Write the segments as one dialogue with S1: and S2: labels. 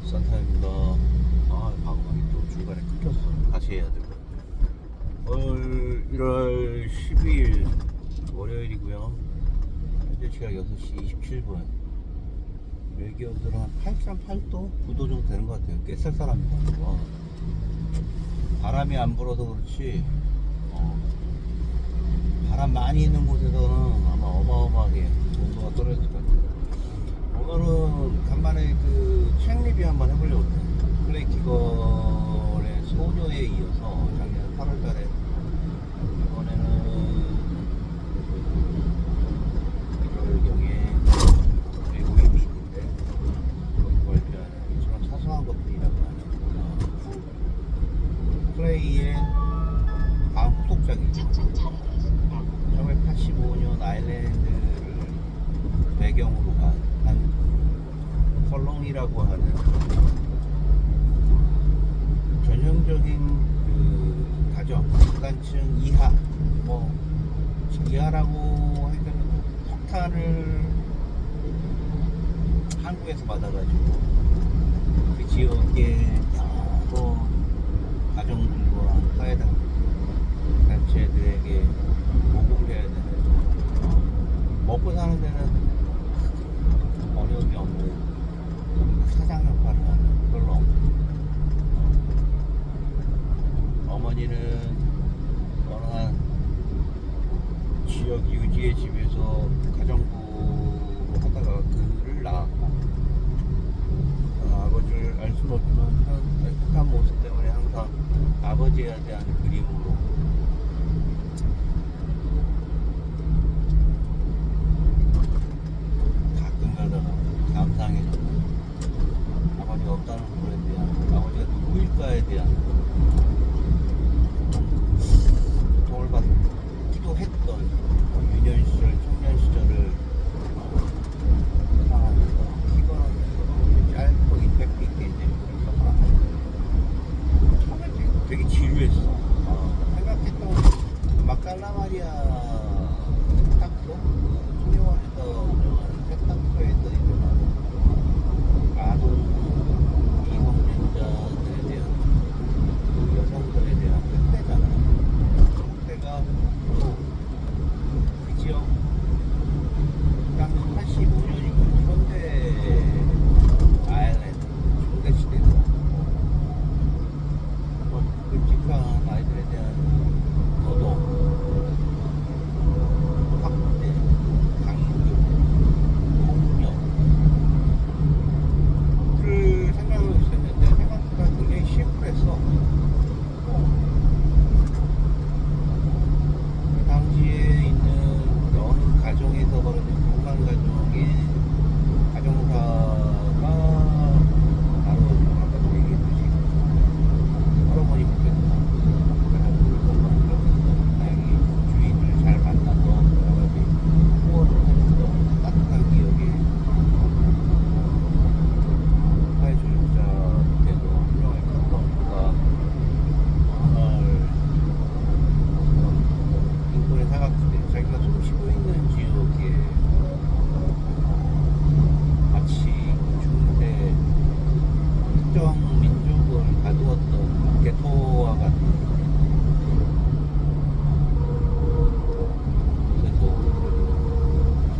S1: 산타입니다. 방송이 또 중간에 끊겼어. 다시 해야 될 것 같아. 오늘 1월 12일 월요일이고요. 현재 시각 6시 27분. 여기 온도는 한 8.8도? 9도 정도 되는 것 같아요. 꽤 쌀쌀합니다. 바람이 안 불어도 그렇지, 바람 많이 있는 곳에서는 아마 어마어마하게 온도가 떨어질 것 같아요. 오늘은 간만에 책 리뷰 한번 해보려고 해요. 클레이 키건의 소녀에 이어서 작년 8월달에 이번에는 1월경에 외국인이 있는데 거기 발표하는 이처럼 사소한 것들이라고 하는 클레이의 다음 후속작이죠. 1985년 아일랜드를 배경으로 한 펄롱이라고 하는 전형적인 가정, 중간층 이하, 이하라고 하니까 폭탄을 한국에서 받아가지고 그 지역의 여러 가정들과 사회단체들에게 보고를 해야 되는, 먹고 사는 데는 어려움이 없는 사장 역할을 하는 펄롱. 어머니는 어느 한 지역 유지의 집에서 가정부로 하다가 그를 낳았고, 아버지를 알 수는 없지만 애틋한 모습 때문에 항상 아버지에 대한 그림으로 가끔 가다가 감상해졌고, 아버지가 없다는 부분에 대한, 아버지가 누구일까에 대한 고통을 받기도 했던 유년 시절, 청년 시절을 상상하면서 키건하면서 짧고 임팩트 있게 이제 써나가요. 처음에 되게 지루했어. 생각했던 마칼라마리아 세탁소, 소녀원에서 운영하는 세탁소에서 일어나는 아동 미성년자들에 대한, 여성들에 대한 학대잖아요. 학대가 또 그 지역, 당시 85년이면 현대 아일랜드 중대 시대죠. 끔찍한 아이들에 대한 노동, 학대, 강금, 폭력 를 생각하고 있었는데 생각보다 굉장히 심플했어. 그 당시에 있는 어느 가정에서 벌어진 평범한 가정의 가정사가 바로 아까도 얘기했듯이 할아버지부터 가정부를 건강하면서 다행히 주인을 잘 만나서 여러 가지 후원을 해줬던 따뜻한 기억에 사회주의자 때도 훌륭하게 컸던 그가 어느 날 인권의 사각지대, 자기가 숨 쉬고 있는 지역에 마치 중세 특정 민족을 가두었던 게토와 같은 곳에서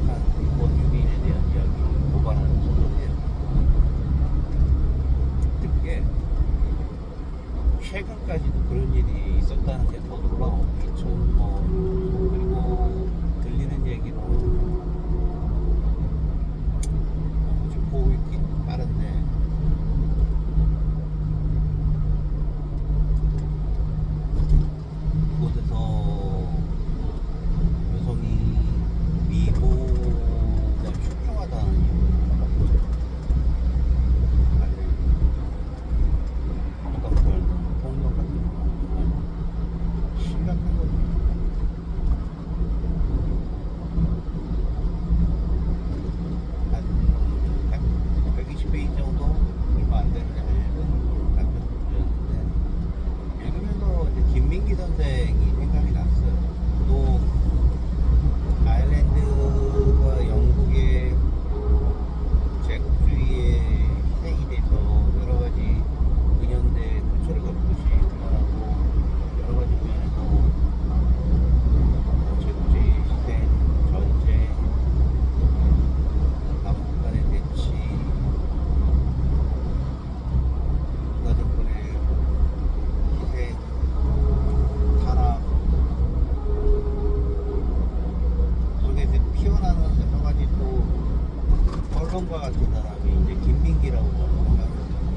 S1: 착한 일본 유민에 대한 이야기를 고발하는 소설이에요. 그게 최근까지도 그런 일이 있었다는 게 더 놀라워. 2000년, 그리고 들리는 얘기로는 보고 있긴 빠른데, 그곳에서 여성이 미모가 출중하다는 이유로 폭력 같은 거 심각한 거죠.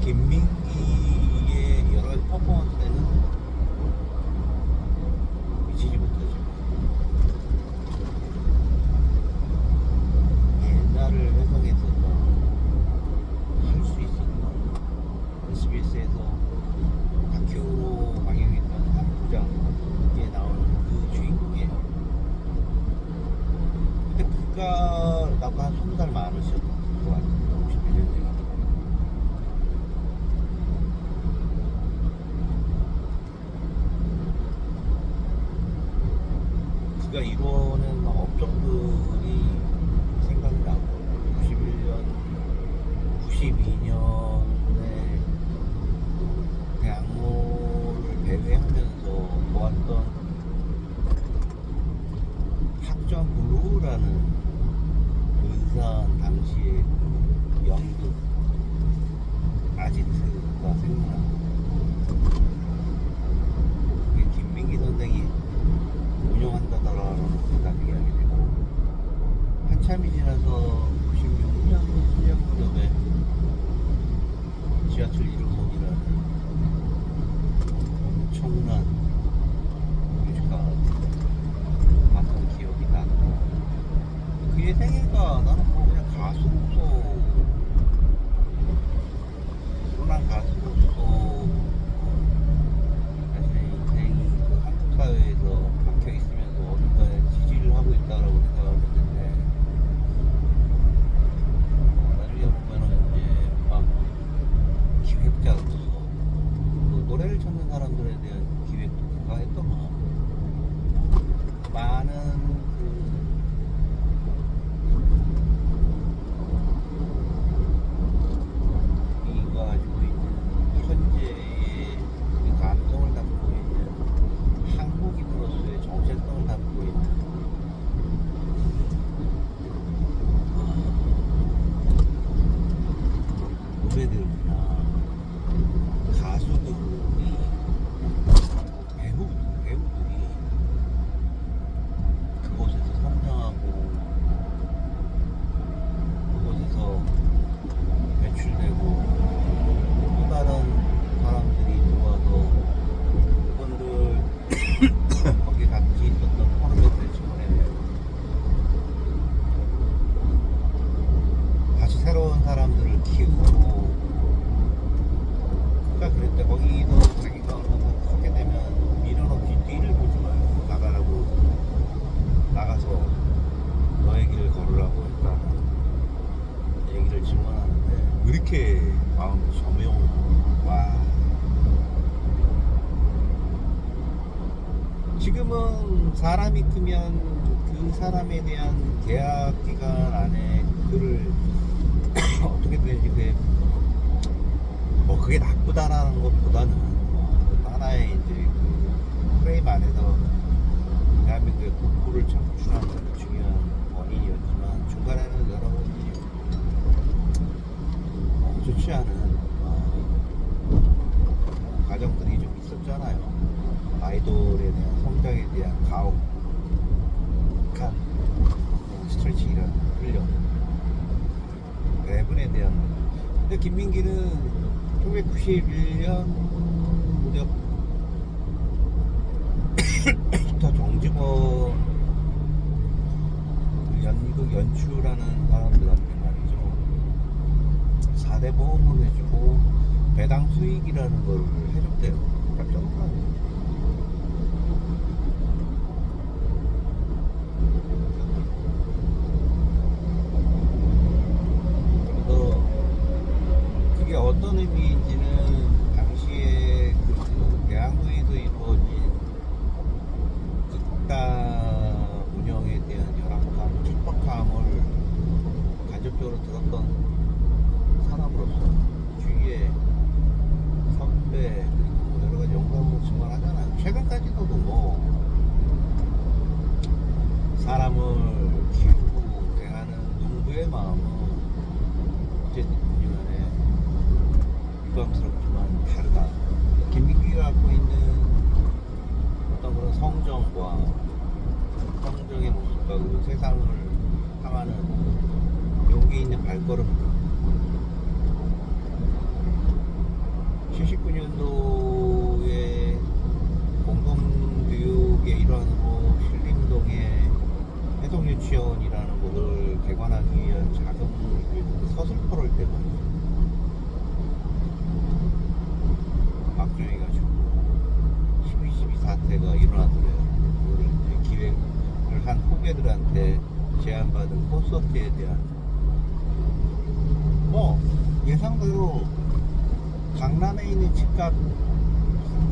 S1: 김민기의 여러 가지 퍼포먼스에는 미치지 못하죠. 옛날을 회상했었던 할 수 있었던 SBS에서 다큐로 방영했던 한 부장에 나오는 그 주인공이에요. 근데 그가 나보다 한 20살 많으셨던 것 같아요. 51년생이니까. 그가 이루어낸 막 업적들이 생각이 나고 91년, 92년에 대학로를 배회하면서 보았던 학점 블루라는 근사한 당시의 그 연극 아지트가 생각나고 그게 김민기 선생이 운영한다더라라는 생각이 하게 되고 한참이 지나서 96년 7년 무렵에 지하철 1호선이라는 엄청난 뮤지컬 봤던 기억이 나고 그의 생애가 나는 뭐 그냥 가수로서 그런 가수로서 자신의 인생이 그 한국 사회에서 박혀 있으면서 어딘가에 지지를 하고 있다라고 생각을 했는데 나중에 보면은 이제 막 기획자로서 그 노래를 찾는 사람들에 대한 기획도 그가 했던 거 많은 이가 가지고 있는 현재의 그 감성을 담고 있는 한국인으로서의 정체성을 담고 있는 노래들이나 가수들이 배우들이 그곳에서 성장하고 그곳에서 배출되고 또 다른 사람들이 들어와서 그분들 거기 같이 있었던 포르베트의 직원에 다시 새로운 사람들을 키우고 그러니까 그랬대. 거기서 자기가 얼마나 크게 되면 미련 없이 뒤를 보지 말고 나가서 너의 길을 걸으라고 했다는 얘기를 증언하는데 왜 이렇게 마음이 저명하고 와 지금은 사람이 크면 그 사람에 대한 계약 기간 안에 그를 어떻게 되는지 그게 나쁘다라는 것보다는 하나의 이제 그 프레임 안에서 대한민국의 국부를 창출하는 중요한 원인이었지만 중간에는 여러 가지 좋지 않은 과정들이 좀 있었잖아요. 아이돌에 대한 성장에 대한 가혹한 스트레칭이라는 훈련, 랩분에 대한. 근데 김민기는 1991년 무렵부터 정직원 연극 연출하는 사람들한테 말이죠 4대 보험을 해주고 배당 수익이라는 걸 해줬대요. 깜짝 놀랐네요. 그래서 그게 어떤 의미인지는 당시에 그 대한민국에서 이루어진 극단 운영에 대한 열악감, 척박함을 간접적으로 들었던 사람으로서 주위에 선배 그리고 뭐 여러 가지 영감으로 증언하잖아요. 최근까지도 뭐 사람을 키우고 대하는 농부의 마음은 어쨌든 간에 유감스럽지만 다르다. 김민기가 갖고 있는 어떤 그런 성정과 성정의 모습과 그리고 세상을 향하는 용기 있는 발걸음과 대한민국한테 제안받은 콘서트에 대한 예상대로 강남에 있는 집값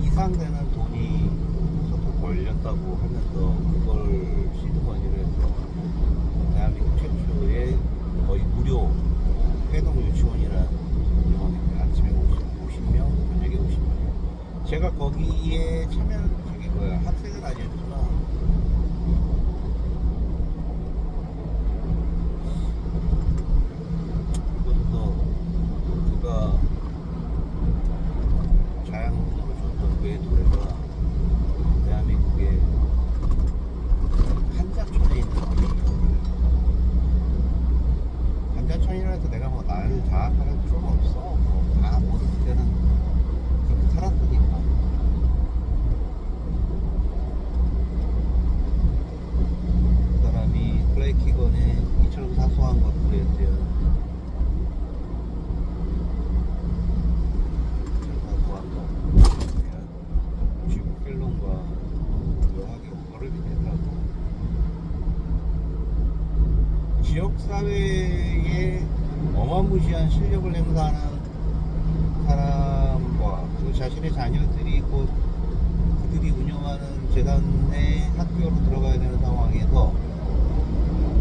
S1: 이상 되는 돈이 콘서트 걸렸다고 하면서 그걸 시드머니로 해서 대한민국 최초의 거의 무료 회동 유치원이라는 운영하는데 아침에 50명, 저녁에 50명. 제가 거기에 학생은 아니었지만 그것도 그가 자양분으로 줬던 그의 노래가 대한민국의 한자촌에 있는 한자촌이라 해서 내가 뭐 나를 자학할 필요는 없어. 다 모든 때는 그렇게 살았으니까. 그 사람이 플레이키건의 이처럼 사소한 것들에 대한 지구 펠론과 묘하게 거름이 되더라고. 지역사회에 어마무시한 실력을 행사하는 사람과 그 자신의 자녀들이 곧 그들이 운영하는 재단의 학교로 들어가야 되는 상황에서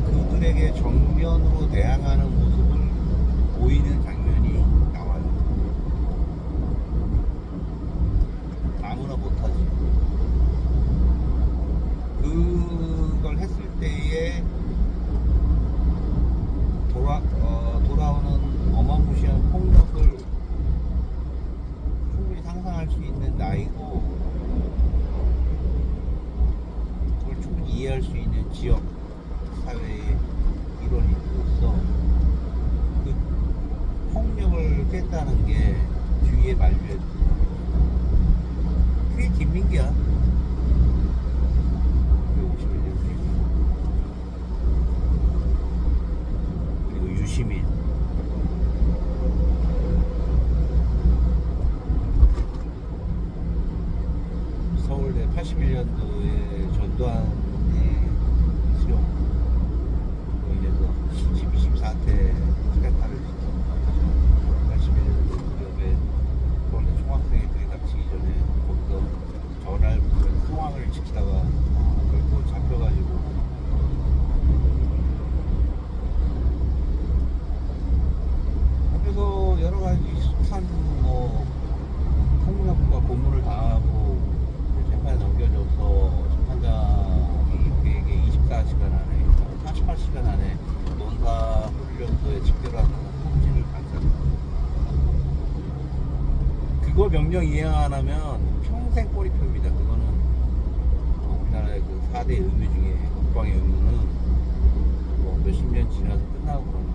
S1: 그들에게 정면으로 대항하는 모습을 보이는 장면이 나와요. 아무나 못하지. 그걸 했을 때에 돌아오는 어마무시한 폭력을 충분히 상상할 수 있는 나이고, 그걸 충분히 이해할 수 있는 지역 사회의 일원으로서 그 폭력을 깼다는 게 주위에 만류해줘. 그게 김민기야. 51년 그리고 유시민. 서울대 81년도에 전두환의 수령 인해서 12.4태 스카타를 시켜 81년도 무렵에 서울대 총학생이 들이닥치기 전에 거기서 전화를 부르는 상황을 지키다가 결국 잡혀가지고 그래서 여러 가지 숱한 폭력과 고문을 당하고 재판에 넘겨져서 재판장이 그에게 24시간 안에 48시간 안에 논사 훈련소에 집결하는 통지를 발사합니다. 그거 명령 이행 안 하면 평생 꼬리표입니다. 그거는 우리나라의 그 4대 의무 중에 국방의 의무는 뭐 몇십 년 지나서 끝나고 그러는